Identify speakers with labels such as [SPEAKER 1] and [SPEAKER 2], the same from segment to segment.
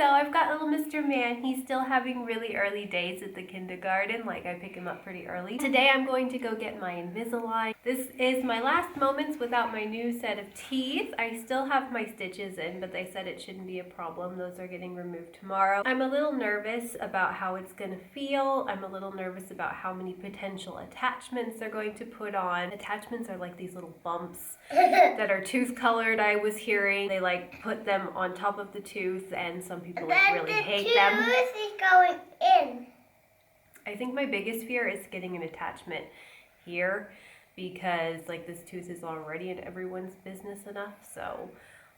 [SPEAKER 1] So I've got little Mr. Man. He's still having really early days at the kindergarten. Like, I pick him up pretty early. Today I'm going to go get my Invisalign. This is my last moments without my new set of teeth. I still have my stitches in, but they said it shouldn't be a problem. Those are getting removed tomorrow. I'm a little nervous about how it's gonna feel. I'm a little nervous about how many potential attachments they're going to put on. Attachments are like these little bumps that are tooth colored, I was hearing. They like put them on top of the tooth, and some people like really hate them.
[SPEAKER 2] The tooth is going in.
[SPEAKER 1] I think my biggest fear is getting an attachment here, because like this tooth is already in everyone's business enough, so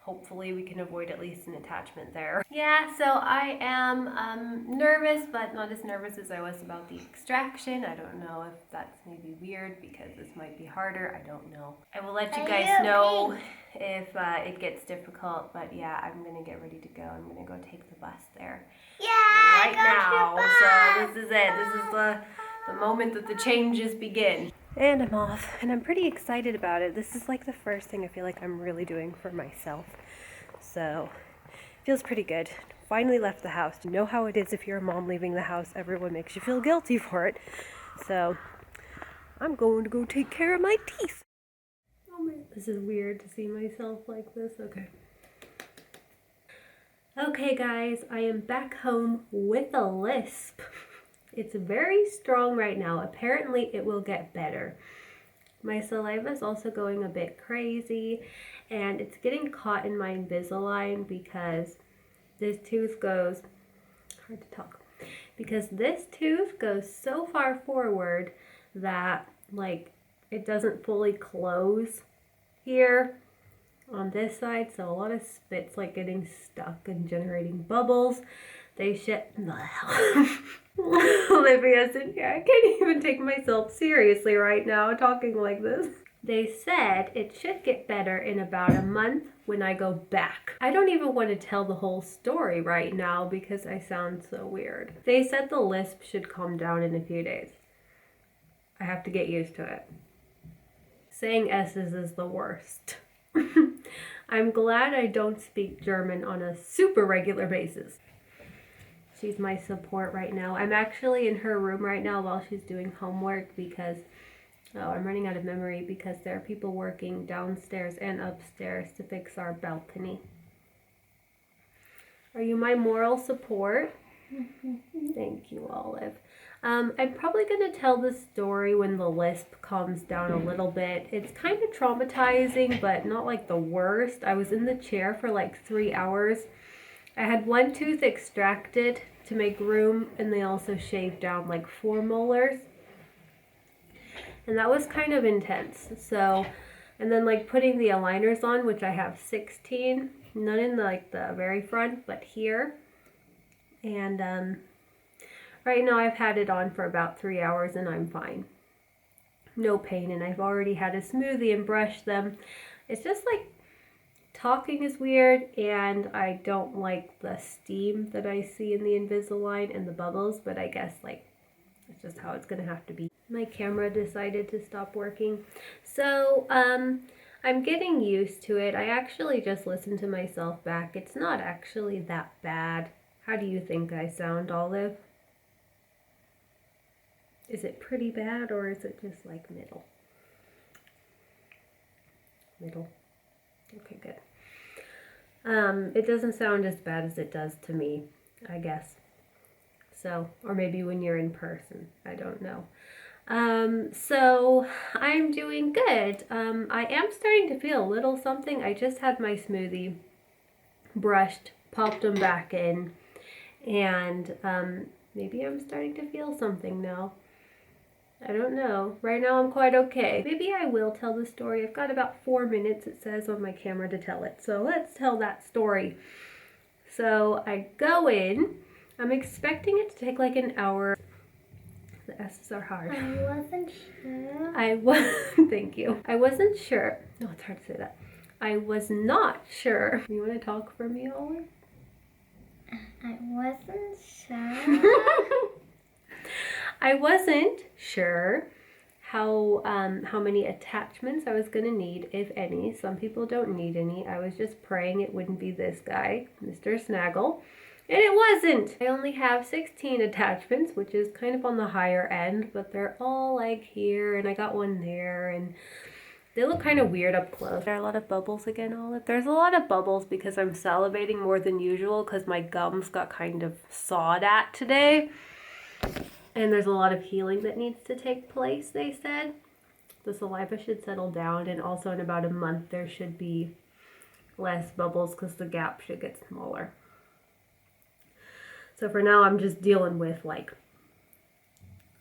[SPEAKER 1] hopefully we can avoid at least an attachment there. Yeah, so I am nervous, but not as nervous as I was about the extraction. I don't know if that's maybe weird because this might be harder. I don't know. I will let you guys know if it gets difficult, but yeah, I'm gonna get ready to go. I'm gonna go take the bus there right now. So this is it. This is the moment that the changes begin. And I'm off, and I'm pretty excited about it. This is like the first thing I feel like I'm really doing for myself. So, feels pretty good. Finally left the house. You know how it is if you're a mom leaving the house. Everyone makes you feel guilty for it. So, I'm going to go take care of my teeth. Oh man, this is weird to see myself like this. Okay. Okay guys, I am back home with a lisp. It's very strong right now. Apparently it will get better. My saliva is also going a bit crazy, and it's getting caught in my Invisalign because this tooth goes, hard to talk, because this tooth goes so far forward that like it doesn't fully close here on this side, so a lot of spit's like getting stuck and generating bubbles. They Olivia's in here. I can't even take myself seriously right now talking like this. They said it should get better in about a month when I go back. I don't even want to tell the whole story right now because I sound so weird. They said the lisp should calm down in a few days. I have to get used to it. Saying S's is the worst. I'm glad I don't speak German on a super regular basis. She's my support right now. I'm actually in her room right now while she's doing homework because, I'm running out of memory because there are people working downstairs and upstairs to fix our balcony. Are you my moral support? Thank you, Olive. I'm probably going to tell the story when the lisp calms down a little bit. It's kind of traumatizing, but not like the worst. I was in the chair for like 3 hours. I had one tooth extracted to make room, and they also shaved down like 4 molars. And that was kind of intense. So, and then like putting the aligners on, which I have 16, none in the very front, but here. And right now I've had it on for about 3 hours and I'm fine. No pain, and I've already had a smoothie and brushed them. It's just like talking is weird, and I don't like the steam that I see in the Invisalign and the bubbles, but I guess like that's just how it's gonna have to be. My camera decided to stop working. So I'm getting used to it. I actually just listened to myself back. It's not actually that bad. How do you think I sound, Olive? Is it pretty bad, or is it just like middle? Middle. Okay, good. It doesn't sound as bad as it does to me, I guess. So, or maybe when you're in person, I don't know. So I'm doing good. I am starting to feel a little something. I just had my smoothie, brushed, popped them back in, and maybe I'm starting to feel something now. I don't know. Right now I'm quite okay. Maybe I will tell the story. I've got about 4 minutes, it says on my camera, to tell it. So let's tell that story. So I go in. I'm expecting it to take like an hour. The S's are hard.
[SPEAKER 2] I wasn't sure.
[SPEAKER 1] Thank you. I wasn't sure. No, it's hard to say that. I was not sure. You want to talk for me, Olive?
[SPEAKER 2] I wasn't sure.
[SPEAKER 1] I wasn't sure how many attachments I was going to need, if any. Some people don't need any. I was just praying it wouldn't be this guy, Mr. Snaggle. And it wasn't. I only have 16 attachments, which is kind of on the higher end, but they're all like here, and I got one there, and they look kind of weird up close. There are a lot of bubbles again, Olive. There's a lot of bubbles because I'm salivating more than usual because my gums got kind of sawed at today. And there's a lot of healing that needs to take place, they said. The saliva should settle down, and also in about a month there should be less bubbles because the gap should get smaller. So for now I'm just dealing with like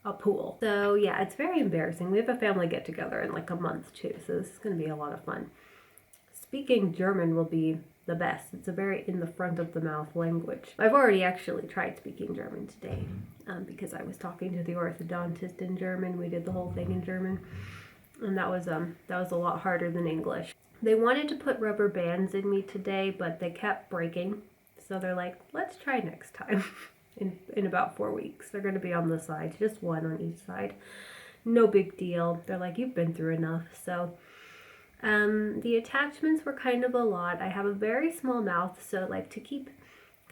[SPEAKER 1] a pool. So yeah, it's very embarrassing. We have a family get together in like a month too, so this is going to be a lot of fun. Speaking German will be the best. It's a very in the front of the mouth language. I've already actually tried speaking German today because I was talking to the orthodontist in German. We did the whole thing in German, and that was a lot harder than English. They wanted to put rubber bands in me today, but they kept breaking. So they're like, let's try next time. In about 4 weeks. They're going to be on the sides, just one on each side. No big deal. They're like, you've been through enough. So the attachments were kind of a lot. I have a very small mouth, so like to keep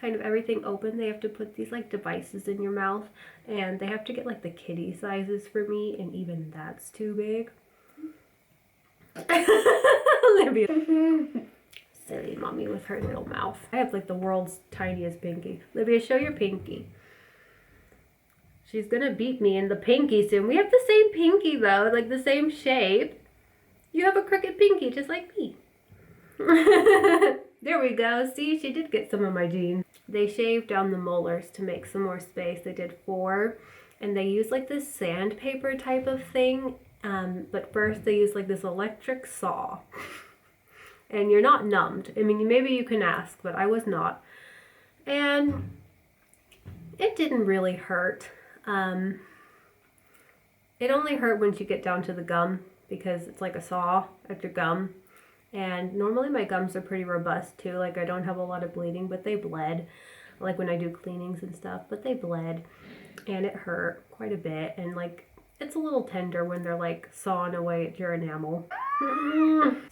[SPEAKER 1] kind of everything open, they have to put these like devices in your mouth, and they have to get like the kitty sizes for me, and even that's too big. Olivia. Silly mommy with her little mouth. I have like the world's tiniest pinky. Olivia, show your pinky. She's gonna beat me in the pinky soon. We have the same pinky though, like the same shape. You have a crooked pinky just like me. There we go. See, she did get some of my genes. They shaved down the molars to make some more space. They did 4, and they used like this sandpaper type of thing. But first they used like this electric saw. And you're not numbed. I mean, maybe you can ask, but I was not. And it didn't really hurt. It only hurt once you get down to the gum because it's like a saw at your gum. And normally my gums are pretty robust too. Like I don't have a lot of bleeding, but they bled. Like when I do cleanings and stuff, but they bled. And it hurt quite a bit. And like it's a little tender when they're like sawing away at your enamel.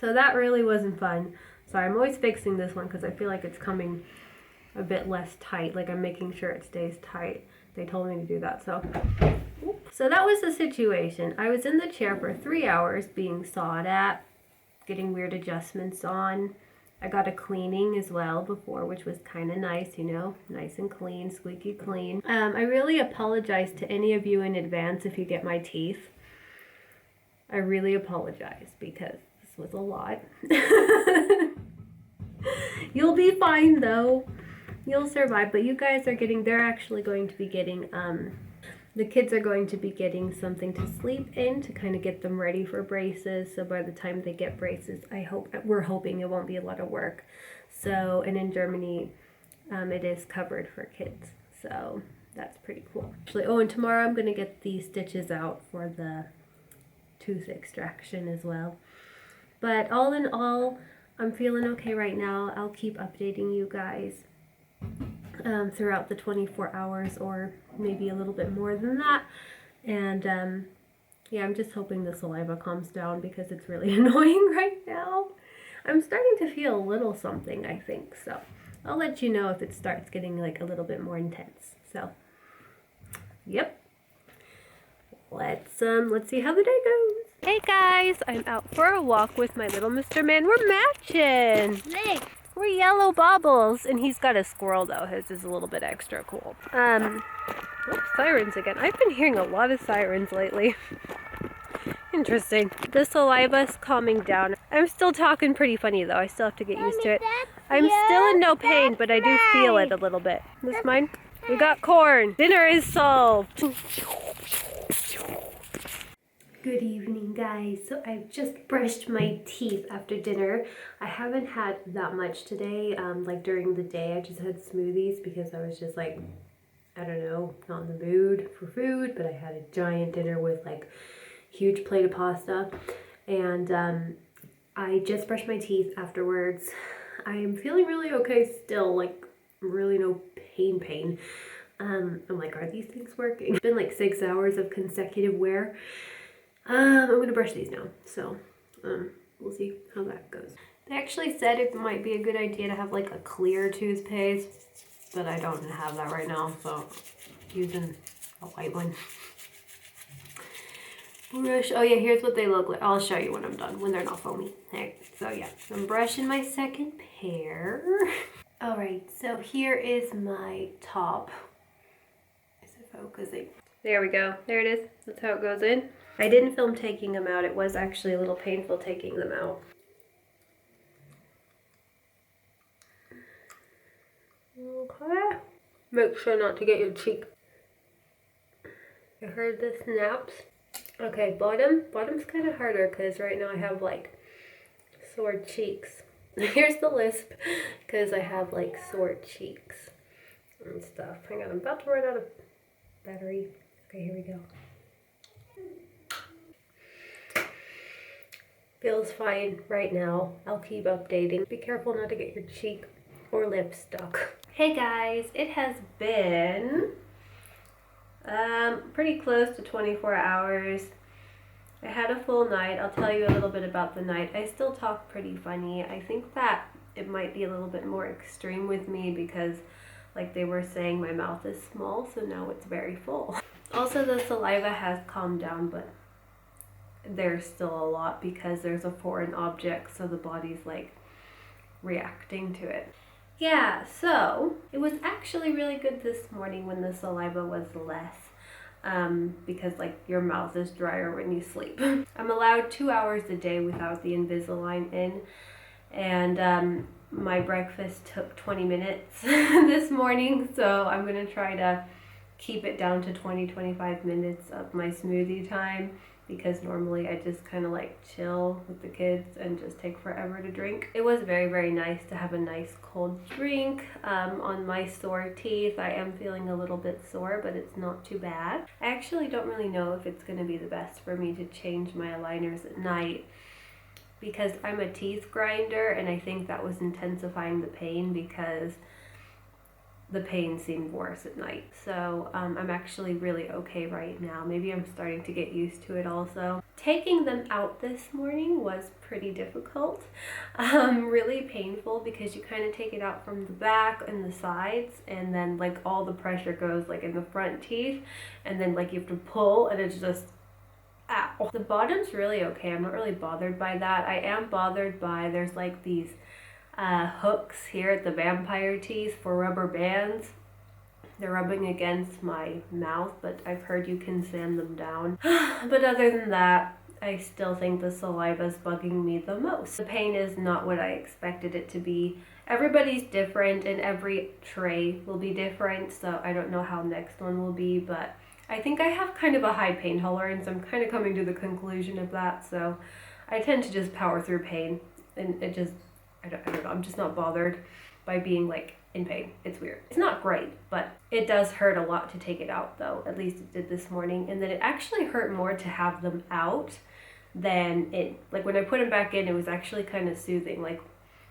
[SPEAKER 1] So that really wasn't fun. So I'm always fixing this one because I feel like it's coming a bit less tight. Like I'm making sure it stays tight. They told me to do that. So that was the situation. I was in the chair for 3 hours being sawed at, getting weird adjustments on. I got a cleaning as well before, which was kind of nice, you know, nice and clean, squeaky clean. I really apologize to any of you in advance if you get my teeth. I really apologize because this was a lot. You'll be fine though. You'll survive, but you guys are getting, they're actually going to be getting, the kids are going to be getting something to sleep in to kind of get them ready for braces. So by the time they get braces, we're hoping it won't be a lot of work. So, and in Germany, it is covered for kids. So that's pretty cool. Actually, oh, and tomorrow I'm going to get the stitches out for the tooth extraction as well. But all in all, I'm feeling okay right now. I'll keep updating you guys throughout the 24 hours or maybe a little bit more than that. And yeah, I'm just hoping the saliva calms down because it's really annoying right now. I'm starting to feel a little something, I think. So I'll let you know if it starts getting like a little bit more intense. So yep. Let's see how the day goes. Hey guys, I'm out for a walk with my little Mr. Man. We're matching.
[SPEAKER 2] Nick.
[SPEAKER 1] We're yellow baubles, and he's got a squirrel though. His is a little bit extra cool. Oops, sirens again. I've been hearing a lot of sirens lately. Interesting. The saliva's calming down. I'm still talking pretty funny though. I still have to get used to it. I'm still in no pain, but I do feel it a little bit. This mine? We got corn. Dinner is solved. Good evening, guys. So I've just brushed my teeth after dinner. I haven't had that much today. Like during the day, I just had smoothies because I was just like, I don't know, not in the mood for food, but I had a giant dinner with like huge plate of pasta. And I just brushed my teeth afterwards. I am feeling really okay still, like really no pain. I'm like, are these things working? It's been like 6 hours of consecutive wear. I'm gonna brush these now, so we'll see how that goes. They actually said it might be a good idea to have like a clear toothpaste but I don't have that right now, so I'm using a white one. Brush. Oh yeah, here's what they look like. I'll show you when I'm done, when they're not foamy. Okay, so yeah, I'm brushing my second pair. All right, so here is my top. Is it focusing? There we go. There it is. That's how it goes in. I didn't film taking them out. It was actually a little painful taking them out. Okay. Make sure not to get your cheek. I heard the snaps. Okay, bottom's kind of harder because right now I have like sore cheeks. Here's the lisp because I have like sore cheeks and stuff. Hang on, I'm about to run out of battery. Okay, here we go. Feels fine right now. I'll keep updating. Be careful not to get your cheek or lip stuck. Hey guys, it has been pretty close to 24 hours. I had a full night. I'll tell you a little bit about the night. I still talk pretty funny. I think that it might be a little bit more extreme with me because, like they were saying, my mouth is small, so now it's very full. Also, the saliva has calmed down, but there's still a lot because there's a foreign object, so the body's like reacting to it. Yeah, so it was actually really good this morning when the saliva was less. Because like your mouth is drier when you sleep. I'm allowed 2 hours a day without the Invisalign in, and my breakfast took 20 minutes this morning, so I'm gonna try to keep it down to 20-25 minutes of my smoothie time, because normally I just kind of like chill with the kids and just take forever to drink. It was very, very nice to have a nice cold drink on my sore teeth. I am feeling a little bit sore, but it's not too bad. I actually don't really know if it's going to be the best for me to change my aligners at night because I'm a teeth grinder, and I think that was intensifying the pain because the pain seemed worse at night. So I'm actually really okay right now. Maybe I'm starting to get used to it also. Taking them out this morning was pretty difficult. Really painful because you kind of take it out from the back and the sides, and then like all the pressure goes like in the front teeth, and then like you have to pull, and it's just ow. The bottom's really okay. I'm not really bothered by that. I am bothered by there's like these hooks here at the vampire teeth for rubber bands. They're rubbing against my mouth, but I've heard you can sand them down. But other than that, I still think the saliva is bugging me the most. The pain is not what I expected it to be. Everybody's different and every tray will be different, so I don't know how next one will be, but I think I have kind of a high pain tolerance. I'm kind of coming to the conclusion of that, so I tend to just power through pain, and it just I don't know, I'm just not bothered by being like in pain. It's weird. It's not great, but it does hurt a lot to take it out though. At least it did this morning. And then it actually hurt more to have them out than it, like when I put them back in, it was actually kind of soothing. Like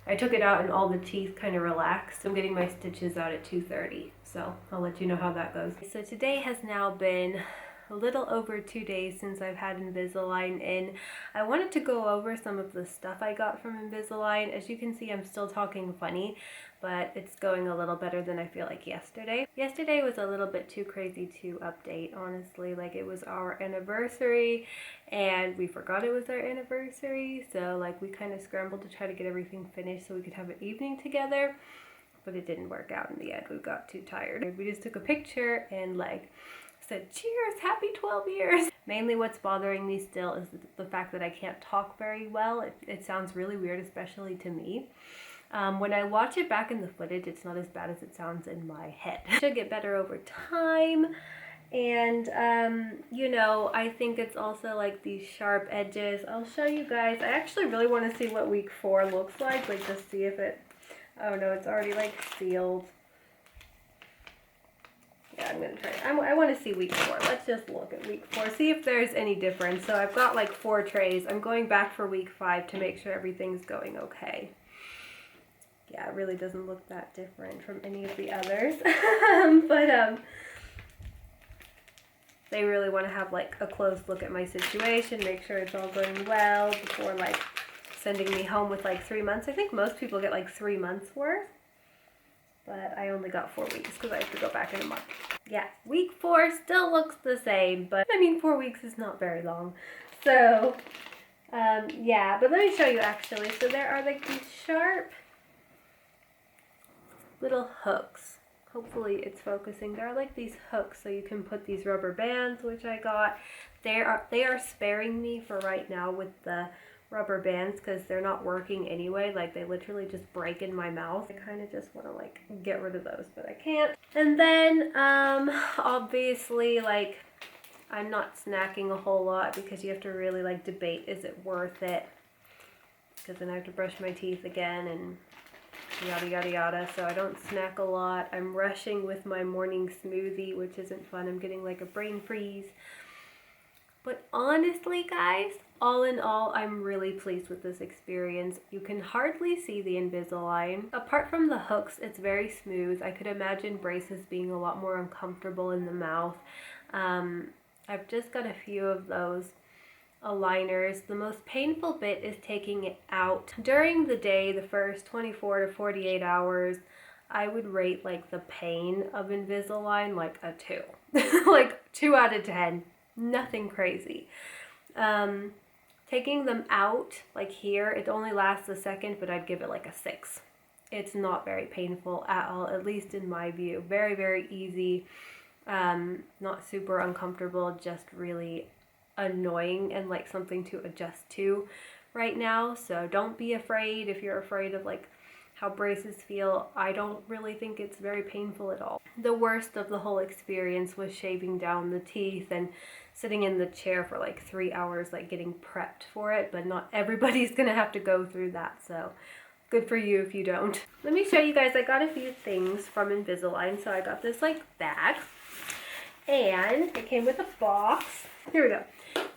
[SPEAKER 1] I took it out and all the teeth kind of relaxed. I'm getting my stitches out at 2:30. So I'll let you know how that goes. So today has now been a little over 2 days since I've had Invisalign in. I wanted to go over some of the stuff I got from Invisalign. As you can see, I'm still talking funny, but it's going a little better than I feel like yesterday. Yesterday was a little bit too crazy to update, honestly. Like it was our anniversary and we forgot it was our anniversary. So like we kind of scrambled to try to get everything finished so we could have an evening together, but it didn't work out in the end. We got too tired. We just took a picture and like said, cheers, happy 12 years. Mainly what's bothering me still is the fact that I can't talk very well. It sounds really weird, especially to me. When I watch it back in the footage, it's not as bad as it sounds in my head. It should get better over time. And, you know, I think it's also like these sharp edges. I'll show you guys. I actually really want to see what week 4 looks like just see if it, oh no, it's already like sealed. Yeah, I'm going to try it. I want to see week 4. Let's just look at week 4. See if there's any difference. So I've got like 4 trays. I'm going back for week 5 to make sure everything's going okay. Yeah, it really doesn't look that different from any of the others. But they really want to have like a close look at my situation, make sure it's all going well before like sending me home with like 3 months. I think most people get like 3 months worth. But I only got 4 weeks because I have to go back in a month. Yeah, week 4 still looks the same, but I mean 4 weeks is not very long. So, yeah, but let me show you actually. So there are like these sharp little hooks. Hopefully it's focusing. There are like these hooks so you can put these rubber bands, which I got. They are sparing me for right now with the rubber bands because they're not working anyway. Like they literally just break in my mouth. I kind of just want to like get rid of those, but I can't. And then obviously like I'm not snacking a whole lot because you have to really like debate, is it worth it? Because then I have to brush my teeth again and yada yada yada. So I don't snack a lot. I'm rushing with my morning smoothie, which isn't fun. I'm getting like a brain freeze. But honestly, guys, all in all, I'm really pleased with this experience. You can hardly see the Invisalign. Apart from the hooks, it's very smooth. I could imagine braces being a lot more uncomfortable in the mouth. I've just got a few of those aligners. The most painful bit is taking it out. During the day, the first 24 to 48 hours, I would rate like the pain of Invisalign like a 2. Like 2 out of 10. Nothing crazy. Taking them out, like here, it only lasts a second, but I'd give it like a 6. It's not very painful at all, at least in my view. Very, very easy. Not super uncomfortable, just really annoying and like something to adjust to right now. So don't be afraid if you're afraid of like how braces feel. I don't really think it's very painful at all. The worst of the whole experience was shaving down the teeth and sitting in the chair for like 3 hours, like getting prepped for it, but not everybody's gonna have to go through that, so good for you if you don't. Let me show you guys, I got a few things from Invisalign. So I got this like bag, and it came with a box. Here we go.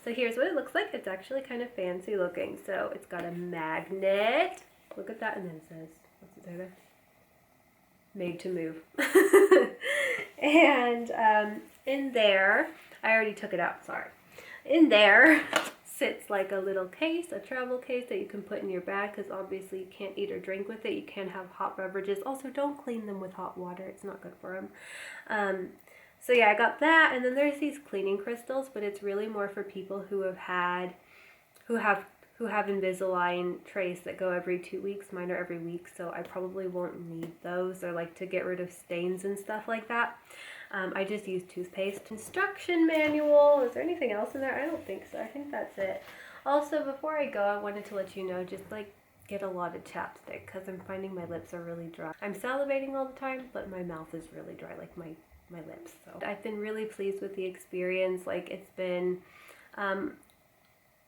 [SPEAKER 1] So here's what it looks like. It's actually kind of fancy looking. So it's got a magnet. Look at that, and then it says, what's it say there? Made to move. And in there, I already took it out, sorry. In there sits like a little case, a travel case that you can put in your bag because obviously you can't eat or drink with it. You can't have hot beverages. Also, don't clean them with hot water. It's not good for them. So yeah, I got that, and then there's these cleaning crystals, but it's really more for people who have Invisalign trays that go every 2 weeks. Mine are every week, so I probably won't need those. They're like to get rid of stains and stuff like that. I just use toothpaste. Instruction manual. Is there anything else in there? I don't think so. I think that's it. Also, before I go, I wanted to let you know, just like get a lot of chapstick because I'm finding my lips are really dry. I'm salivating all the time, but my mouth is really dry, like my lips. So I've been really pleased with the experience. Like it's been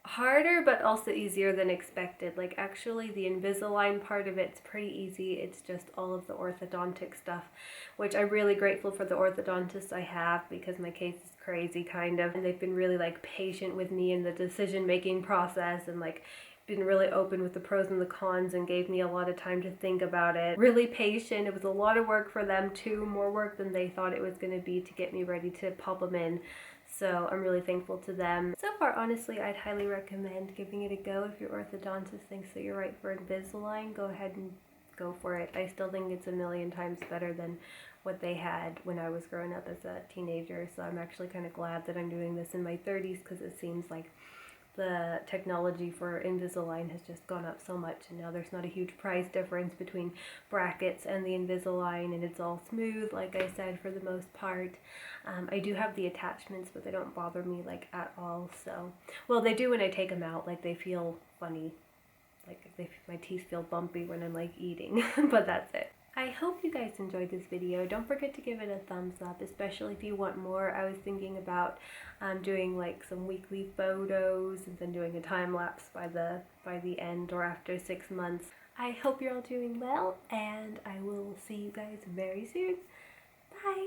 [SPEAKER 1] harder but also easier than expected. Like actually the Invisalign part of it's pretty easy. It's just all of the orthodontic stuff, which I'm really grateful for the orthodontists I have because my case is crazy kind of, and they've been really like patient with me in the decision making process and like been really open with the pros and the cons and gave me a lot of time to think about it. Really patient. It was a lot of work for them too, more work than they thought it was going to be to get me ready to pop them in. So I'm really thankful to them. So far, honestly, I'd highly recommend giving it a go. If your orthodontist thinks that you're right for Invisalign, go ahead and go for it. I still think it's a million times better than what they had when I was growing up as a teenager. So I'm actually kind of glad that I'm doing this in my 30s because it seems like the technology for Invisalign has just gone up so much, and now there's not a huge price difference between brackets and the Invisalign, and it's all smooth, like I said, for the most part. I do have the attachments, but they don't bother me like at all. So, well, they do when I take them out. Like they feel funny, like my teeth feel bumpy when I'm like eating, but that's it. I hope you guys enjoyed this video. Don't forget to give it a thumbs up, especially if you want more. I was thinking about doing like some weekly photos and then doing a time lapse by the end or after 6 months. I hope you're all doing well, and I will see you guys very soon. Bye!